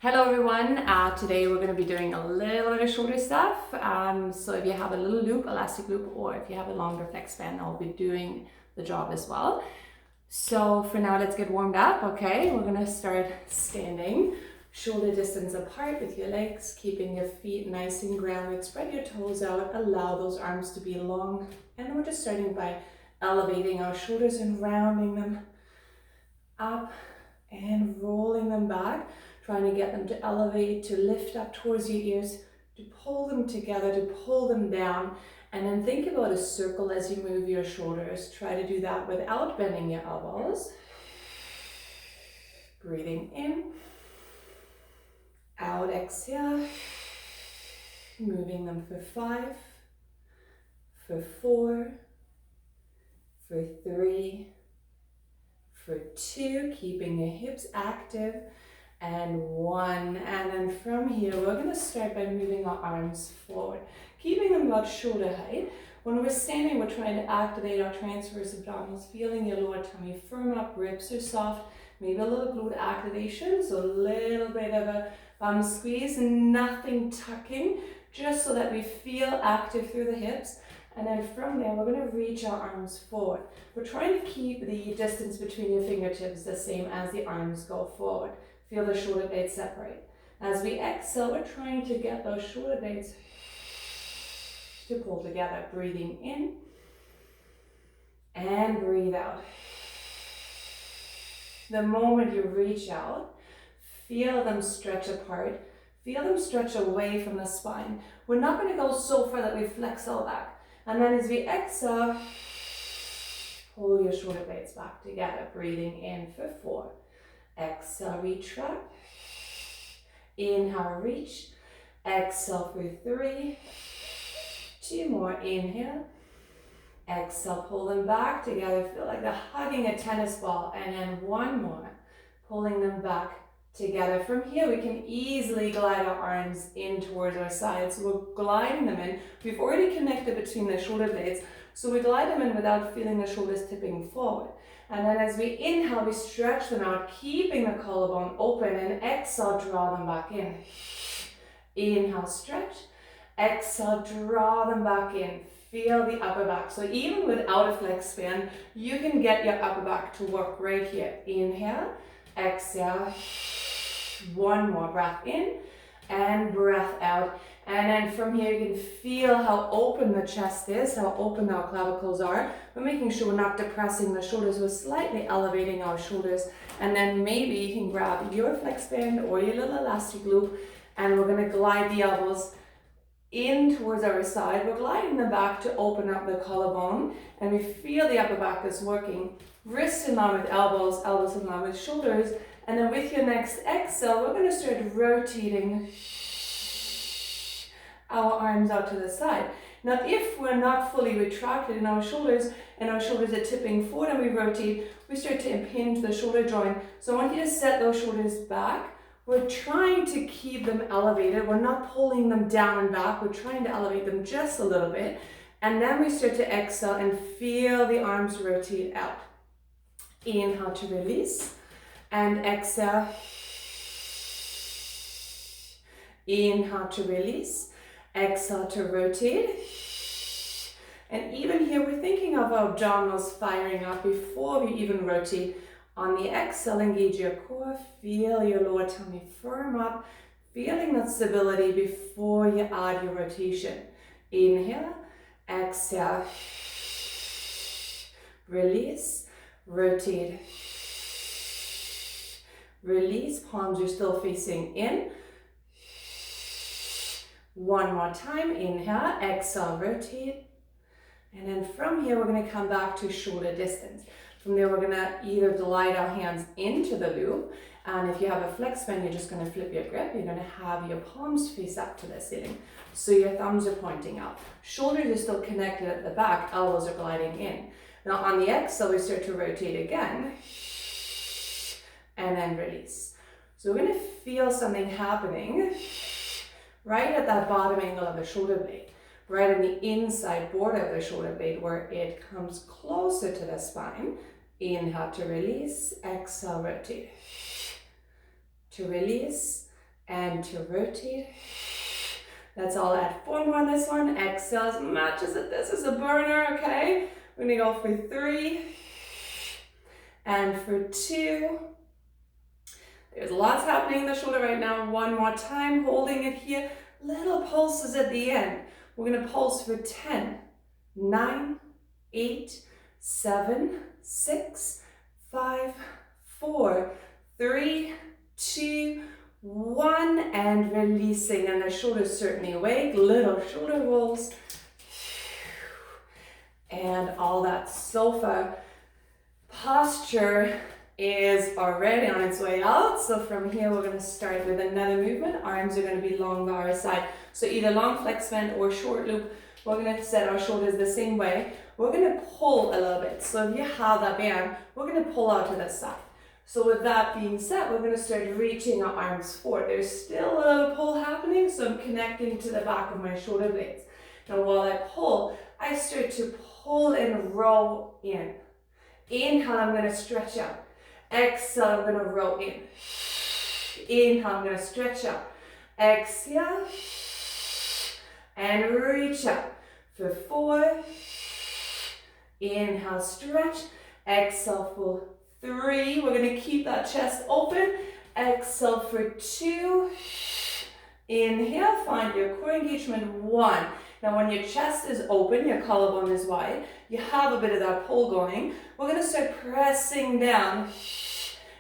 Hello everyone, today we're going to be doing a little bit of shoulder stuff. So if you have a little loop, elastic loop, or if you have a longer flex band, I'll be doing the job as well. So for now, let's get warmed up, okay? We're going to start standing, shoulder distance apart with your legs, keeping your feet nice and grounded. Spread your toes out, allow those arms to be long. And we're just starting by elevating our shoulders and rounding them up and rolling them back. Trying to get them to elevate, to lift up towards your ears, to pull them together, to pull them down. And then think about a circle as you move your shoulders. Try to do that without bending your elbows. Breathing in, out, exhale. Moving them for 5, for 4, for 3, for 2. Keeping your hips active. And 1, and then from here we're going to start by moving our arms forward, keeping them about shoulder height. When we're standing, we're trying to activate our transverse abdominals, feeling your lower tummy firm up, ribs are soft, maybe a little glute activation, so a little bit of a bum squeeze, nothing tucking, just so that we feel active through the hips. And then from there, we're going to reach our arms forward. We're trying to keep the distance between your fingertips the same as the arms go forward. Feel the shoulder blades separate. As we exhale, we're trying to get those shoulder blades to pull together. Breathing in and breathe out. The moment you reach out, feel them stretch apart. Feel them stretch away from the spine. We're not going to go so far that we flex all back. And then as we exhale, pull your shoulder blades back together. Breathing in for 4. Exhale, retract. Inhale, reach. Exhale for 3. 2 more. Inhale. Exhale, pull them back together. Feel like they're hugging a tennis ball. And then 1 more. Pulling them back together. From here, we can easily glide our arms in towards our sides. So we're gliding them in. We've already connected between the shoulder blades. So we glide them in without feeling the shoulders tipping forward. And then as we inhale, we stretch them out, keeping the collarbone open, and exhale, draw them back in. Inhale, stretch. Exhale, draw them back in. Feel the upper back. So even without a flex band, you can get your upper back to work right here. Inhale, exhale. 1 more breath in and breath out. And then from here, you can feel how open the chest is, how open our clavicles are. We're making sure we're not depressing the shoulders. We're slightly elevating our shoulders. And then maybe you can grab your flex band or your little elastic loop, and we're going to glide the elbows in towards our side. We're gliding them back to open up the collarbone, and we feel the upper back is working. Wrists in line with elbows, elbows in line with shoulders. And then with your next exhale, we're going to start rotating our arms out to the side. Now, if we're not fully retracted in our shoulders and our shoulders are tipping forward and we rotate, we start to impinge the shoulder joint. So I want you to set those shoulders back. We're trying to keep them elevated. We're not pulling them down and back. We're trying to elevate them just a little bit. And then we start to exhale and feel the arms rotate out. Inhale to release and exhale. Inhale to release. Exhale to rotate. And even here, we're thinking of our abdominals firing up before we even rotate. On the exhale, engage your core. Feel your lower tummy firm up. Feeling that stability before you add your rotation. Inhale, exhale. Release, rotate. Release, palms are still facing in. 1 more time, inhale, exhale, rotate. And then from here, we're going to come back to shoulder distance. From there, we're going to either glide our hands into the loop, and if you have a flex band, you're just going to flip your grip. You're going to have your palms face up to the ceiling. So your thumbs are pointing out. Shoulders are still connected at the back, elbows are gliding in. Now on the exhale, we start to rotate again, and then release. So we're going to feel something happening right at that bottom angle of the shoulder blade, right on the inside border of the shoulder blade where it comes closer to the spine. Inhale to release, exhale, rotate. To release, and to rotate. Let's all add 4 more on this one. Exhale as much as it. This is a burner, okay? We're gonna go for 3 and for 2. There's lots happening in the shoulder right now. 1 more time, holding it here. Little pulses at the end. We're gonna pulse for 10, 9, 8, 7, 6, 5, 4, 3, 2, 1, and releasing. And the shoulders certainly awake. Little shoulder rolls. And all that sofa posture is already on its way out. So from here, we're going to start with another movement. Arms are going to be long by our side. So either long flex bend or short loop. We're going to set our shoulders the same way. We're going to pull a little bit. So if you have that band, we're going to pull out to the side. So with that being said, we're going to start reaching our arms forward. There's still a little pull happening, so I'm connecting to the back of my shoulder blades. Now while I pull, I start to pull and roll in. Inhale, I'm going to stretch out. Exhale, I'm going to roll in. Inhale, I'm going to stretch out. Exhale, and reach out for 4. Inhale, stretch. Exhale for 3. We're going to keep that chest open. Exhale for 2. Inhale, find your core engagement. 1. Now when your chest is open, your collarbone is wide, you have a bit of that pull going. We're going to start pressing down.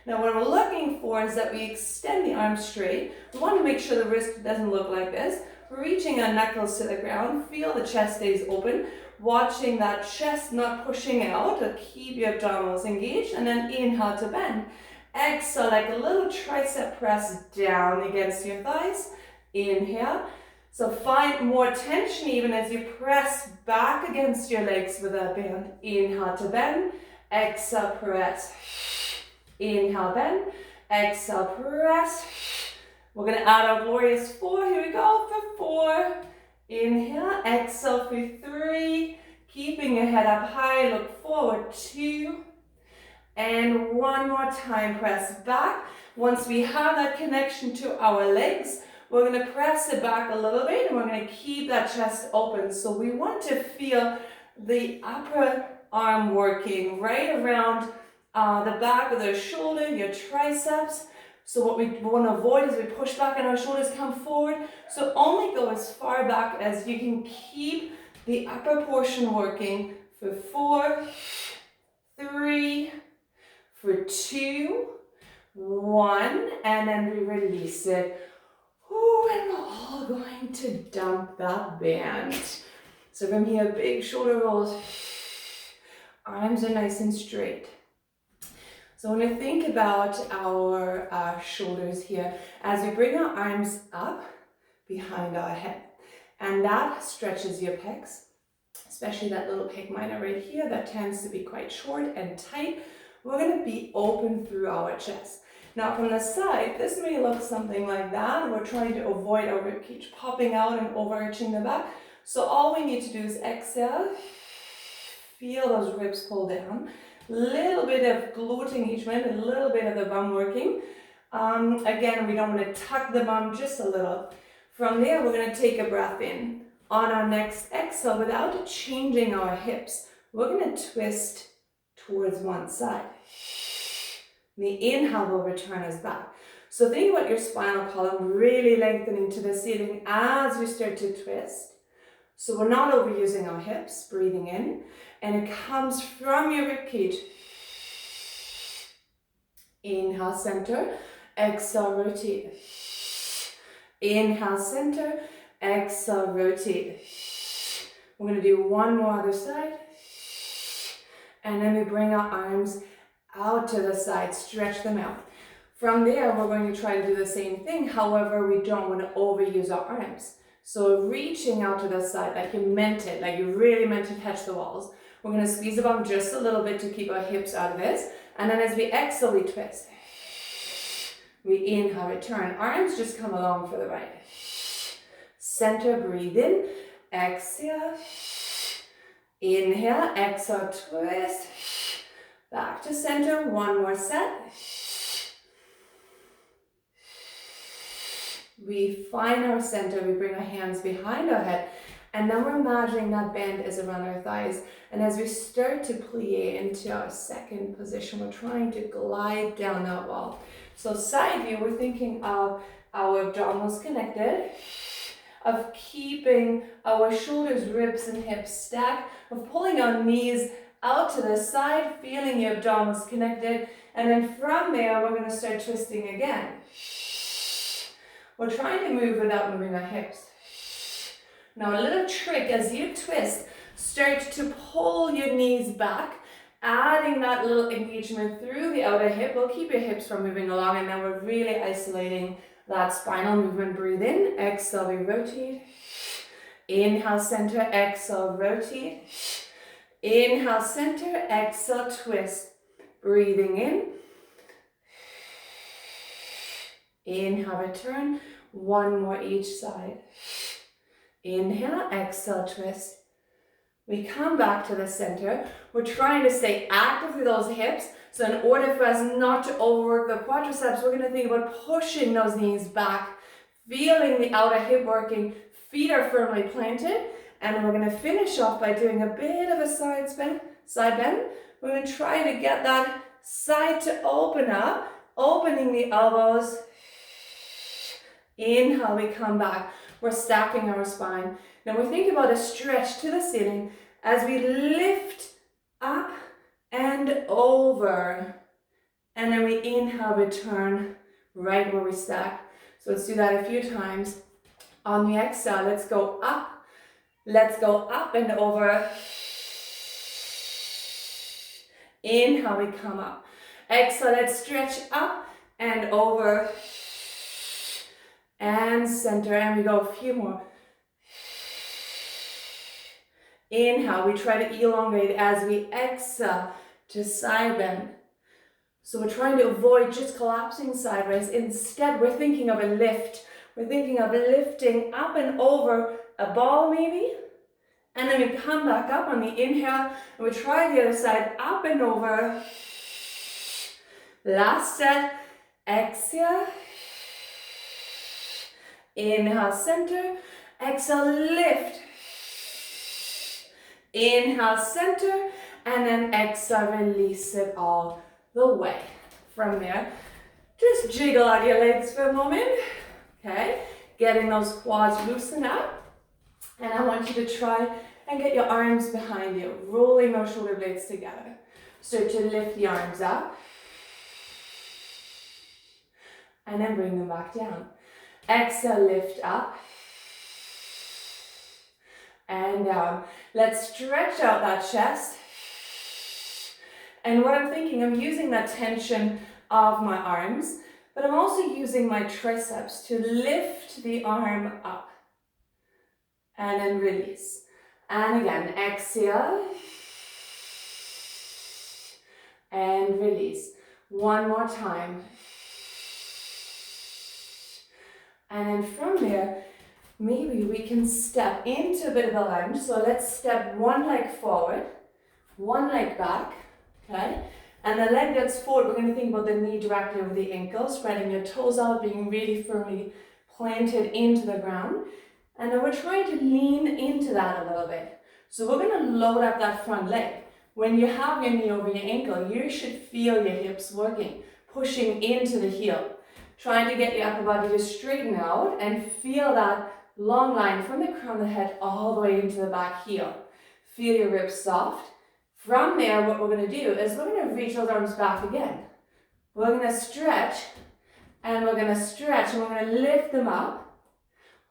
Now what we're looking for is that we extend the arms straight. We want to make sure the wrist doesn't look like this. We're reaching our knuckles to the ground. Feel the chest stays open. Watching that chest not pushing out. To keep your abdominals engaged. And then inhale to bend. Exhale like a little tricep press down against your thighs. Inhale. So find more tension even as you press back against your legs with that band. Inhale to bend. Exhale, press. Inhale, bend. Exhale, press. We're going to add our glorious 4. Here we go for 4. Inhale. Exhale for 3. Keeping your head up high. Look forward. 2. And 1 more time. Press back. Once we have that connection to our legs, we're going to press it back a little bit, and we're going to keep that chest open. So we want to feel the upper arm working right around the back of the shoulder, your triceps. So what we want to avoid is we push back and our shoulders come forward. So only go as far back as you can. Keep the upper portion working for 4, 3, for 2, 1, and then we release it. Ooh, and we're all going to dump that band. So from here, big shoulder rolls. Arms are nice and straight. So when we think about our shoulders here, as we bring our arms up behind our head, and that stretches your pecs, especially that little pec minor right here that tends to be quite short and tight. We're going to be open through our chest. Now from the side, this may look something like that. We're trying to avoid our ribcage popping out and overarching the back. So all we need to do is exhale, feel those ribs pull down, little bit of glute engagement, a little bit of the bum working. Again, we don't want to tuck the bum, just a little. From there, we're going to take a breath in. On our next exhale, without changing our hips, we're going to twist towards one side. The inhale will return us back. So think about your spinal column really lengthening to the ceiling as we start to twist. So we're not overusing our hips, breathing in, and it comes from your ribcage. Inhale, center, exhale, rotate. Inhale, center, exhale, rotate. We're going to do 1 more other side. And then we bring our arms out to the side, stretch them out. From there, we're going to try to do the same thing. However, we don't want to overuse our arms. So reaching out to the side, like you meant it, like you really meant to touch the walls. We're going to squeeze the bum just a little bit to keep our hips out of this. And then as we exhale, we twist. We inhale, return. Arms just come along for the ride. Center, breathe in. Exhale. Inhale, exhale, twist. Back to center, 1 more set. We find our center, we bring our hands behind our head, and then we're imagining that bend is around our thighs. And as we start to plie into our second position, we're trying to glide down that wall. So side view, we're thinking of our abdominals connected, of keeping our shoulders, ribs, and hips stacked, of pulling our knees out to the side, feeling your abdominals connected, and then from there, we're going to start twisting again. We're trying to move without moving our hips. Now a little trick, as you twist, start to pull your knees back, adding that little engagement through the outer hip. We'll keep your hips from moving along, and then we're really isolating that spinal movement. Breathe in, exhale, we rotate. Inhale, center, exhale, rotate. Inhale, center, exhale, twist. Breathing in. Inhale, return. One more each side. Inhale, exhale, twist. We come back to the center. We're trying to stay active with those hips. So in order for us not to overwork the quadriceps, we're going to think about pushing those knees back, feeling the outer hip working, feet are firmly planted, and then we're going to finish off by doing a bit of a side bend. We're going to try to get that side to open up, opening the elbows. Inhale, we come back. We're stacking our spine. Now we think about a stretch to the ceiling as we lift up and over. And then we inhale, return right where we stack. So let's do that a few times. On the exhale, let's go up. Let's go up and over. Inhale, we come up. Exhale, let's stretch up and over. And center, and we go a few more. Inhale, we try to elongate as we exhale to side bend. So we're trying to avoid just collapsing sideways. Instead, we're thinking of a lift. We're thinking of lifting up and over a ball maybe. And then we come back up on the inhale, and we try the other side, up and over. Last set, exhale. Inhale, center. Exhale, lift. Inhale, center. And then exhale, release it all the way. From there, just jiggle out your legs for a moment. Okay, getting those quads loosened up. And I want you to try and get your arms behind you, rolling those shoulder blades together. Start to lift the arms up. And then bring them back down. Exhale, lift up. And down. Let's stretch out that chest. And what I'm thinking, I'm using that tension of my arms, but I'm also using my triceps to lift the arm up. And then release. And again, exhale. And release. One more time. And then from there, maybe we can step into a bit of a lunge. So let's step one leg forward, one leg back, okay? And the leg that's forward, we're going to think about the knee directly over the ankle, spreading your toes out, being really firmly planted into the ground. And then we're trying to lean into that a little bit. So we're going to load up that front leg. When you have your knee over your ankle, you should feel your hips working, pushing into the heel. Trying to get your upper body to straighten out and feel that long line from the crown of the head all the way into the back heel. Feel your ribs soft. From there, what we're going to do is we're going to reach those arms back again. We're going to stretch, and we're going to stretch, and we're going to lift them up,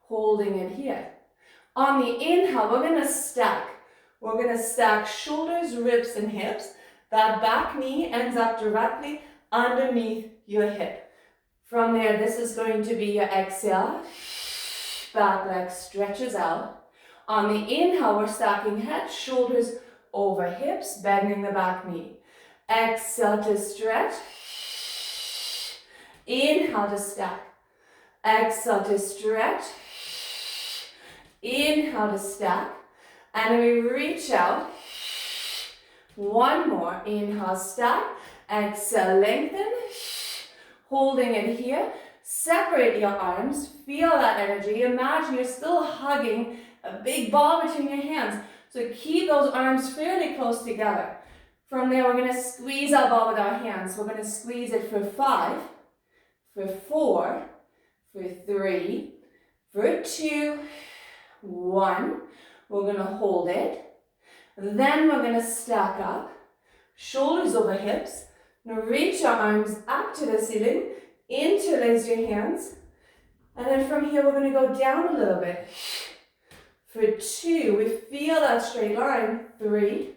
holding it here. On the inhale, we're going to stack. We're going to stack shoulders, ribs, and hips. That back knee ends up directly underneath your hip. From there, this is going to be your exhale. Back leg stretches out. On the inhale, we're stacking head, shoulders over hips, bending the back knee. Exhale to stretch. Inhale to stack. Exhale to stretch. Inhale to stack. And then we reach out. One more. Inhale, stack. Exhale, lengthen. Holding it here. Separate your arms, feel that energy. Imagine you're still hugging a big ball between your hands. So keep those arms fairly close together. From there, we're going to squeeze our ball with our hands. We're going to squeeze it for 5, for 4, for 3, for 2, 1. We're going to hold it. Then we're going to stack up, shoulders over hips. Now reach your arms up to the ceiling, interlace your hands. And then from here, we're going to go down a little bit. For 2, we feel that straight line. 3,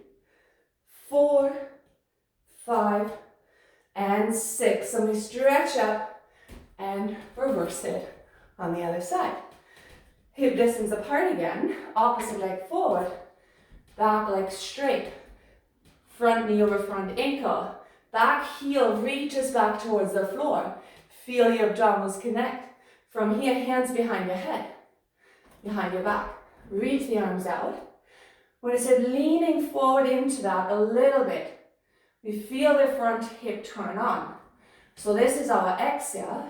4, 5, and 6. And we stretch up and reverse it on the other side. Hip distance apart again, opposite leg forward, back leg straight, front knee over front ankle, back heel reaches back towards the floor. Feel your abdominals connect. From here, hands behind your head, behind your back. Reach the arms out. When I said leaning forward into that a little bit, we feel the front hip turn on. So this is our exhale.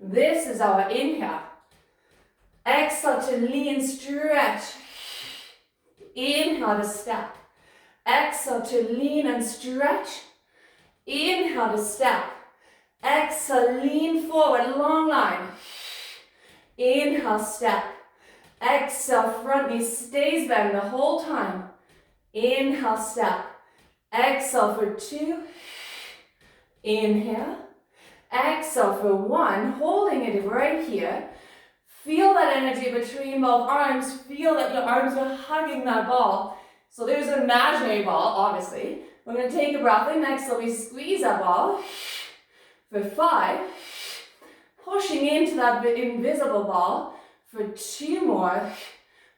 This is our inhale. Exhale to lean, stretch. Inhale to step. Exhale to lean and stretch. Inhale to step. Exhale, lean forward, long line. Inhale, step. Exhale, front knee stays bent the whole time. Inhale, step. Exhale for 2. Inhale. Exhale for 1, holding it right here. Feel that energy between both arms. Feel that your arms are hugging that ball. So there's an imaginary ball, obviously. We're going to take a breath in. Next, so we squeeze that ball. For 5, pushing into that invisible ball. For 2 more.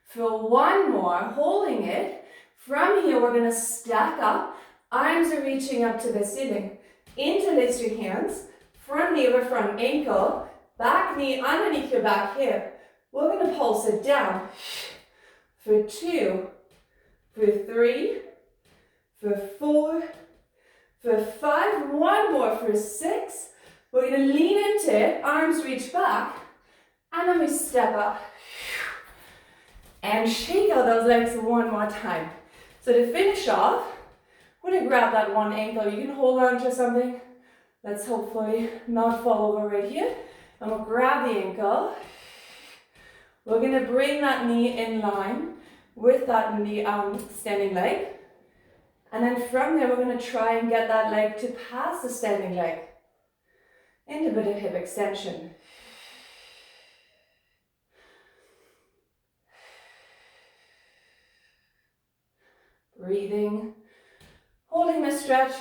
For 1 more, holding it. From here, we're going to stack up. Arms are reaching up to the ceiling. Interlace your hands. Front knee over front ankle, back knee underneath your back hip. We're going to pulse it down. For 2, for 3, for 4, for 5, 1 more for 6. We're going to lean into it, arms reach back, and then we step up. And shake out those legs 1 more time. So to finish off, we're going to grab that one ankle. You can hold on to something. Let's hopefully not fall over right here. And we'll grab the ankle. We're going to bring that knee in line with that knee, standing leg. And then from there, we're going to try and get that leg to pass the standing leg into a bit of hip extension. Breathing, holding the stretch.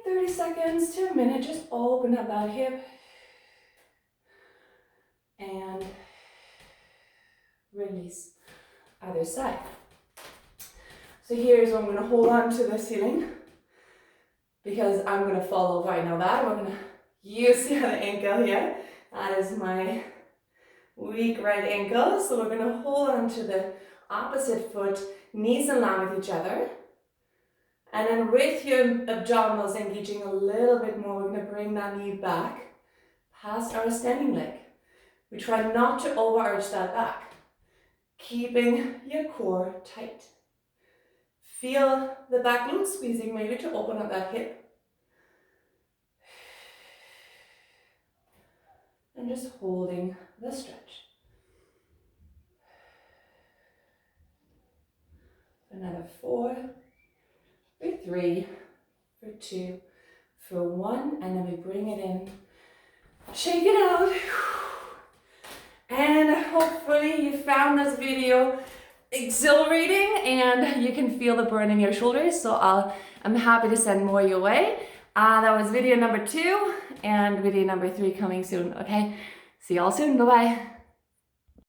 30 seconds to a minute, just open up that hip and release other side. So here's where I'm going to hold on to the ceiling because I'm going to fall over. I know that. We're going to use the other ankle here. That is my weak right ankle. So we're going to hold on to the opposite foot, knees in line with each other. And then with your abdominals engaging a little bit more, we're going to bring that knee back past our standing leg. We try not to overarch that back, keeping your core tight. Feel the back glute squeezing maybe to open up that hip. And just holding the stretch. Another 4. For 3, for 2, for 1, and then we bring it in, shake it out, and hopefully you found this video exhilarating and you can feel the burn in your shoulders, so I'm happy to send more your way. That was video number 2 and video number 3 coming soon, okay? See y'all soon, bye-bye.